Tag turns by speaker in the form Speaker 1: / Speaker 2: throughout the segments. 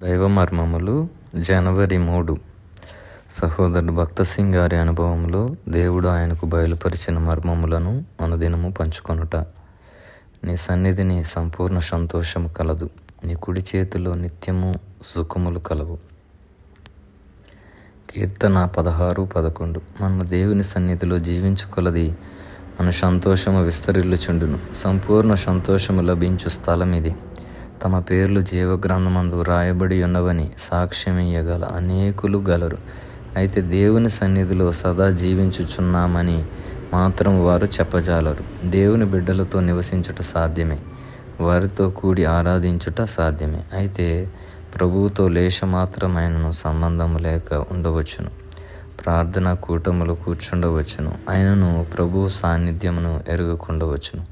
Speaker 1: దైవ మర్మములు జనవరి 3. సహోదరుడు భక్త సింగ్ గారి అనుభవంలో దేవుడు ఆయనకు బయలుపరిచిన మర్మములను అనుదినము పంచుకొనుట. నీ సన్నిధిని సంపూర్ణ సంతోషము కలదు, నీ కుడి చేతిలో నిత్యము సుఖములు కలవు. కీర్తన 16:11. మనము దేవుని సన్నిధిలో జీవించుకొలది మన సంతోషము విస్తరిల్లుచుండును. సంపూర్ణ సంతోషము లభించు స్థలం ఇది. తమ పేర్లు జీవగ్రంథమందు రాయబడి ఉన్నవని సాక్ష్యమియ్యగల అనేకులు గలరు. అయితే దేవుని సన్నిధిలో సదా జీవించుచున్నామని మాత్రం వారు చెప్పజాలరు. దేవుని బిడ్డలతో నివసించుట సాధ్యమే, వారితో కూడి ఆరాధించుట సాధ్యమే. అయితే ప్రభువుతో లేశమాత్రమైనను సంబంధము లేక ఉండవచ్చును. ప్రార్థనా కూటములు కూర్చుండవచ్చును, ఆయనను ప్రభువు సాన్నిధ్యమును ఎరుగకుండవచ్చును.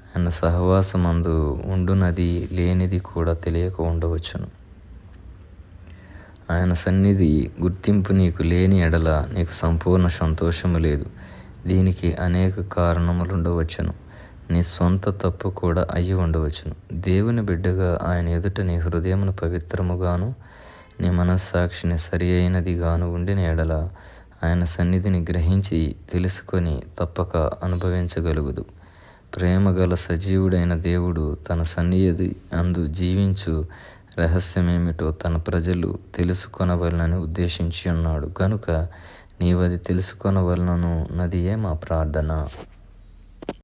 Speaker 1: ఆయన సహవాసమందు ఉండునది లేనిది కూడా తెలియక ఉండవచ్చును. ఆయన సన్నిధి గుర్తింపు నీకు లేని ఎడల నీకు సంపూర్ణ సంతోషము లేదు. దీనికి అనేక కారణములుండవచ్చును. నీ సొంత తప్పు కూడా అయ్యి ఉండవచ్చును. దేవుని బిడ్డగా ఆయన ఎదుట నీ హృదయమును పవిత్రముగాను నీ మనస్సాక్షిని సరి అయినదిగాను ఉండిన ఎడల ఆయన సన్నిధిని గ్రహించి తెలుసుకొని తప్పక అనుభవించగలుగుదు. ప్రేమగల సజీవుడైన దేవుడు తన సన్నిధి అందు జీవించు రహస్యమేమిటో తన ప్రజలు తెలుసుకొనవలనని ఉద్దేశించి ఉన్నాడు. కనుక నీవది తెలుసుకొనవలనను నదియే మా ప్రార్థన.